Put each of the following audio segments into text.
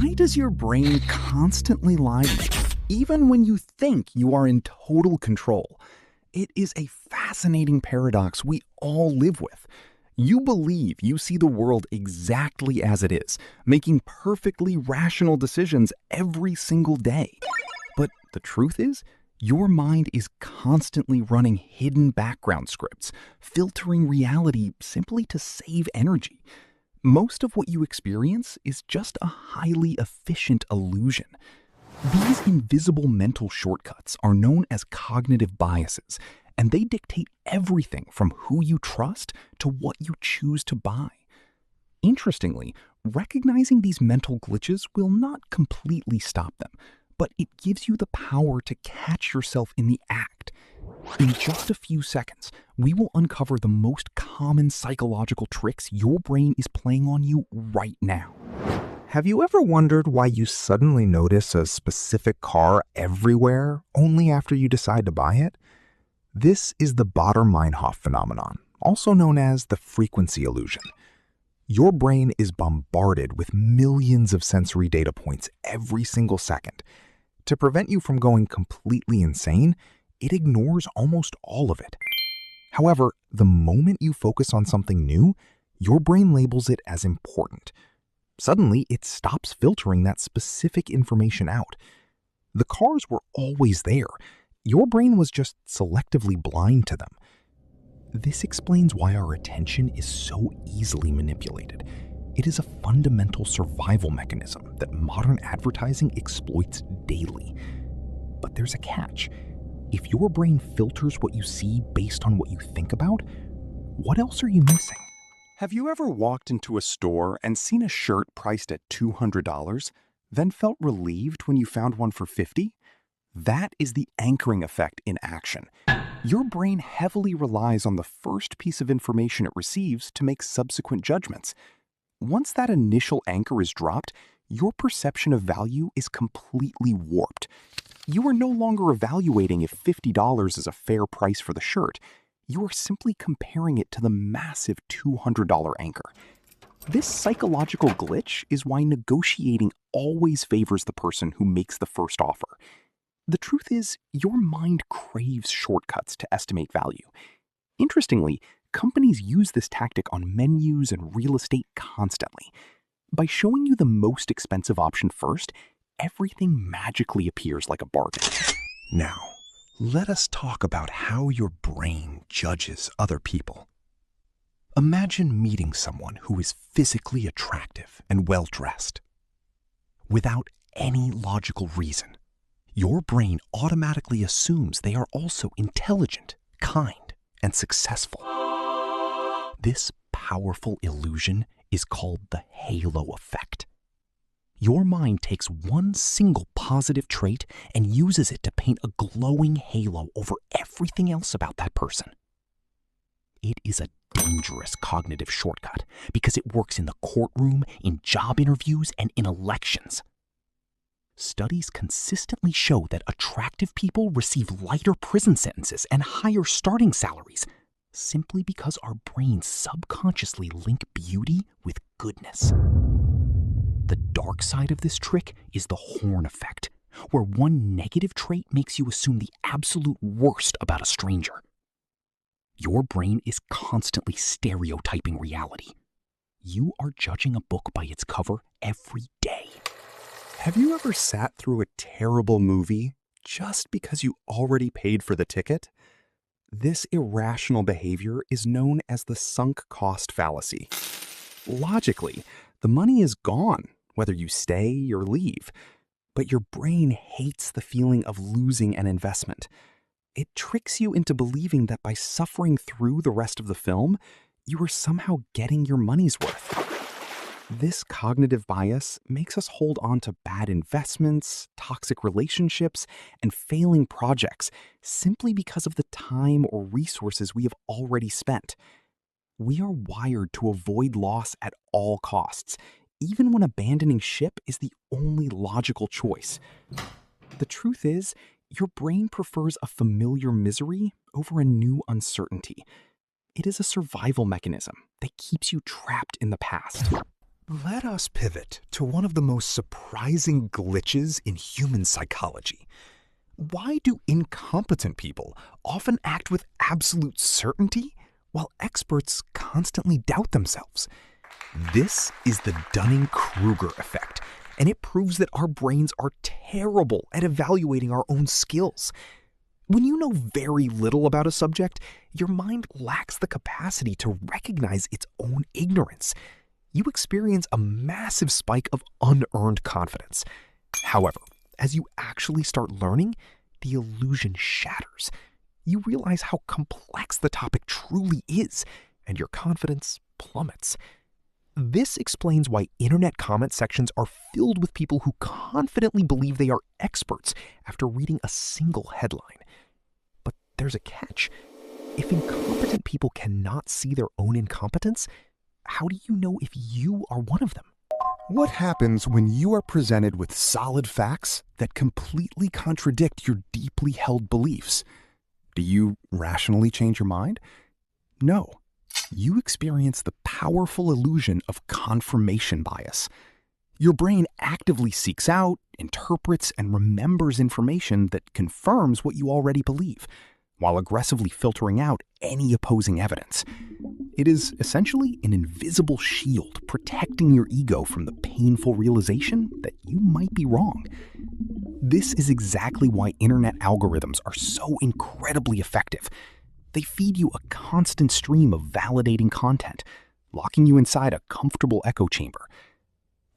Why does your brain constantly lie to you, even when you think you are in total control? It is a fascinating paradox we all live with. You believe you see the world exactly as it is, making perfectly rational decisions every single day. But the truth is, your mind is constantly running hidden background scripts, filtering reality simply to save energy. Most of what you experience is just a highly efficient illusion. These invisible mental shortcuts are known as cognitive biases, and they dictate everything from who you trust to what you choose to buy. Interestingly, recognizing these mental glitches will not completely stop them, but it gives you the power to catch yourself in the act. In just a few seconds, we will uncover the most common psychological tricks your brain is playing on you right now. Have you ever wondered why you suddenly notice a specific car everywhere only after you decide to buy it? This is the Baader-Meinhof phenomenon, also known as the frequency illusion. Your brain is bombarded with millions of sensory data points every single second. To prevent you from going completely insane, it ignores almost all of it. However, the moment you focus on something new, your brain labels it as important. Suddenly, it stops filtering that specific information out. The cars were always there. Your brain was just selectively blind to them. This explains why our attention is so easily manipulated. It is a fundamental survival mechanism that modern advertising exploits daily. But there's a catch. If your brain filters what you see based on what you think about, what else are you missing? Have you ever walked into a store and seen a shirt priced at $200, then felt relieved when you found one for $50? That is the anchoring effect in action. Your brain heavily relies on the first piece of information it receives to make subsequent judgments. Once that initial anchor is dropped, your perception of value is completely warped. You are no longer evaluating if $50 is a fair price for the shirt. You are simply comparing it to the massive $200 anchor. This psychological glitch is why negotiating always favors the person who makes the first offer. The truth is, your mind craves shortcuts to estimate value. Interestingly, companies use this tactic on menus and real estate constantly. By showing you the most expensive option first, everything magically appears like a bargain. Now, let us talk about how your brain judges other people. Imagine meeting someone who is physically attractive and well-dressed. Without any logical reason, your brain automatically assumes they are also intelligent, kind, and successful. This powerful illusion is called the halo effect. Your mind takes one single positive trait and uses it to paint a glowing halo over everything else about that person. It is a dangerous cognitive shortcut because it works in the courtroom, in job interviews, and in elections. Studies consistently show that attractive people receive lighter prison sentences and higher starting salaries simply because our brains subconsciously link beauty with goodness. The dark side of this trick is the horn effect, where one negative trait makes you assume the absolute worst about a stranger. Your brain is constantly stereotyping reality. You are judging a book by its cover every day. Have you ever sat through a terrible movie just because you already paid for the ticket? This irrational behavior is known as the sunk cost fallacy. Logically, the money is gone, whether you stay or leave, but your brain hates the feeling of losing an investment. It tricks you into believing that by suffering through the rest of the film, you are somehow getting your money's worth. This cognitive bias makes us hold on to bad investments, toxic relationships, and failing projects simply because of the time or resources we have already spent. We are wired to avoid loss at all costs, even when abandoning ship is the only logical choice. The truth is, your brain prefers a familiar misery over a new uncertainty. It is a survival mechanism that keeps you trapped in the past. Let us pivot to one of the most surprising glitches in human psychology. Why do incompetent people often act with absolute certainty while experts constantly doubt themselves? This is the Dunning-Kruger effect, and it proves that our brains are terrible at evaluating our own skills. When you know very little about a subject, your mind lacks the capacity to recognize its own ignorance. You experience a massive spike of unearned confidence. However, as you actually start learning, the illusion shatters. You realize how complex the topic truly is, and your confidence plummets. This explains why internet comment sections are filled with people who confidently believe they are experts after reading a single headline. But there's a catch. If incompetent people cannot see their own incompetence, how do you know if you are one of them? What happens when you are presented with solid facts that completely contradict your deeply held beliefs? Do you rationally change your mind? No. You experience the powerful illusion of confirmation bias. Your brain actively seeks out, interprets, and remembers information that confirms what you already believe, while aggressively filtering out any opposing evidence. It is essentially an invisible shield protecting your ego from the painful realization that you might be wrong. This is exactly why internet algorithms are so incredibly effective. They feed you a constant stream of validating content, locking you inside a comfortable echo chamber.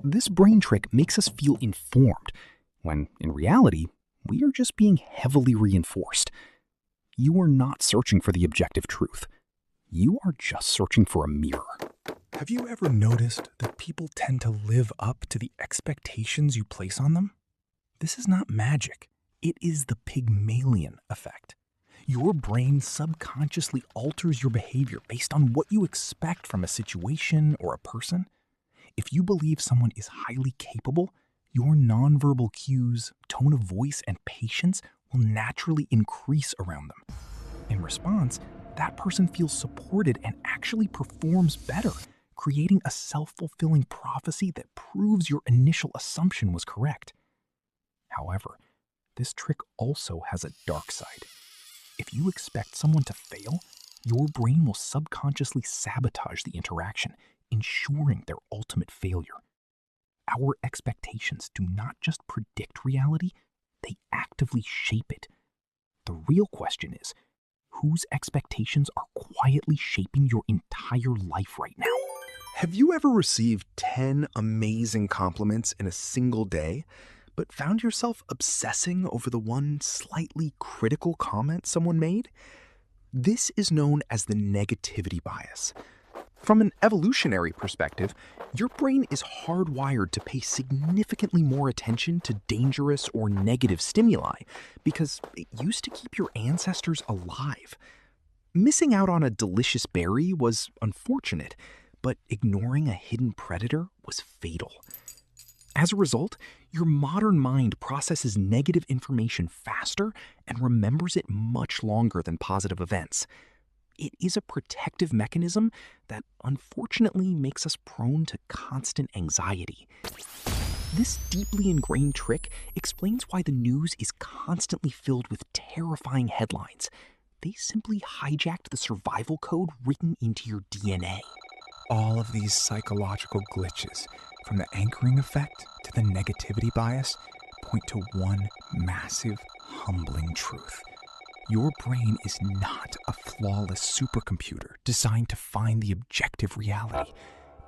This brain trick makes us feel informed, when in reality, we are just being heavily reinforced. You are not searching for the objective truth. You are just searching for a mirror. Have you ever noticed that people tend to live up to the expectations you place on them? This is not magic. It is the Pygmalion effect. Your brain subconsciously alters your behavior based on what you expect from a situation or a person. If you believe someone is highly capable, your nonverbal cues, tone of voice, and patience will naturally increase around them. In response, that person feels supported and actually performs better, creating a self-fulfilling prophecy that proves your initial assumption was correct. However, this trick also has a dark side. If you expect someone to fail, your brain will subconsciously sabotage the interaction, ensuring their ultimate failure. Our expectations do not just predict reality, they actively shape it. The real question is, whose expectations are quietly shaping your entire life right now? Have you ever received 10 amazing compliments in a single day, but found yourself obsessing over the one slightly critical comment someone made? This is known as the negativity bias. From an evolutionary perspective, your brain is hardwired to pay significantly more attention to dangerous or negative stimuli because it used to keep your ancestors alive. Missing out on a delicious berry was unfortunate, but ignoring a hidden predator was fatal. As a result, your modern mind processes negative information faster and remembers it much longer than positive events. It is a protective mechanism that unfortunately makes us prone to constant anxiety. This deeply ingrained trick explains why the news is constantly filled with terrifying headlines. They simply hijacked the survival code written into your DNA. All of these psychological glitches, from the anchoring effect to the negativity bias, point to one massive, humbling truth. Your brain is not a flawless supercomputer designed to find the objective reality.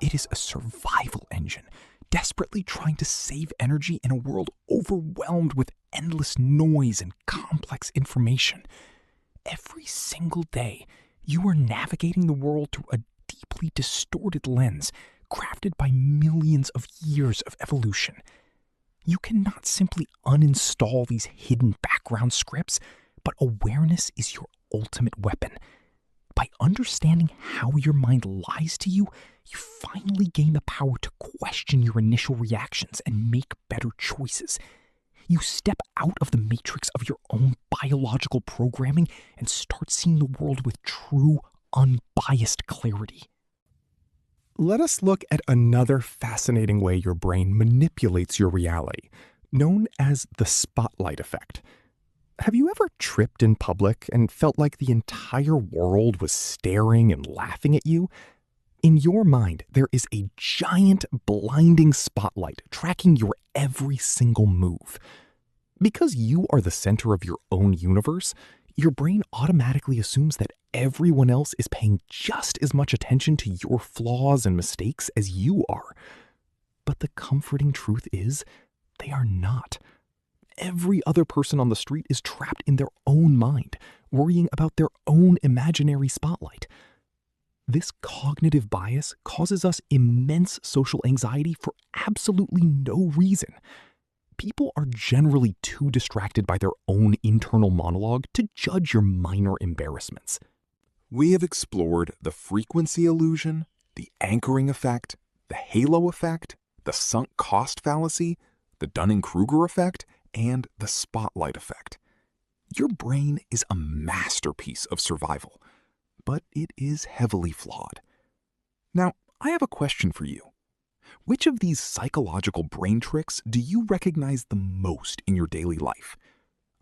It is a survival engine, desperately trying to save energy in a world overwhelmed with endless noise and complex information. Every single day, you are navigating the world through a deeply distorted lens crafted by millions of years of evolution. You cannot simply uninstall these hidden background scripts, but awareness is your ultimate weapon. By understanding how your mind lies to you, you finally gain the power to question your initial reactions and make better choices. You step out of the matrix of your own biological programming and start seeing the world with true, unbiased clarity. Let us look at another fascinating way your brain manipulates your reality, known as the spotlight effect. Have you ever tripped in public and felt like the entire world was staring and laughing at you? In your mind, there is a giant, blinding spotlight tracking your every single move. Because you are the center of your own universe, your brain automatically assumes that everyone else is paying just as much attention to your flaws and mistakes as you are. But the comforting truth is, they are not. Every other person on the street is trapped in their own mind, worrying about their own imaginary spotlight. This cognitive bias causes us immense social anxiety for absolutely no reason. People are generally too distracted by their own internal monologue to judge your minor embarrassments. We have explored the frequency illusion, the anchoring effect, the halo effect, the sunk cost fallacy, the Dunning-Kruger effect, and the spotlight effect. Your brain is a masterpiece of survival, but it is heavily flawed. Now, I have a question for you. Which of these psychological brain tricks do you recognize the most in your daily life?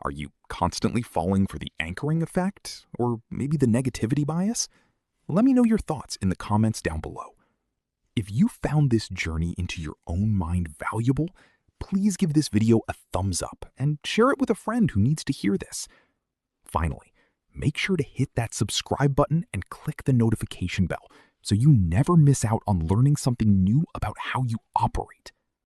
Are you constantly falling for the anchoring effect, or maybe the negativity bias? Let me know your thoughts in the comments down below. If you found this journey into your own mind valuable, please give this video a thumbs up and share it with a friend who needs to hear this. Finally, make sure to hit that subscribe button and click the notification bell so you never miss out on learning something new about how you operate.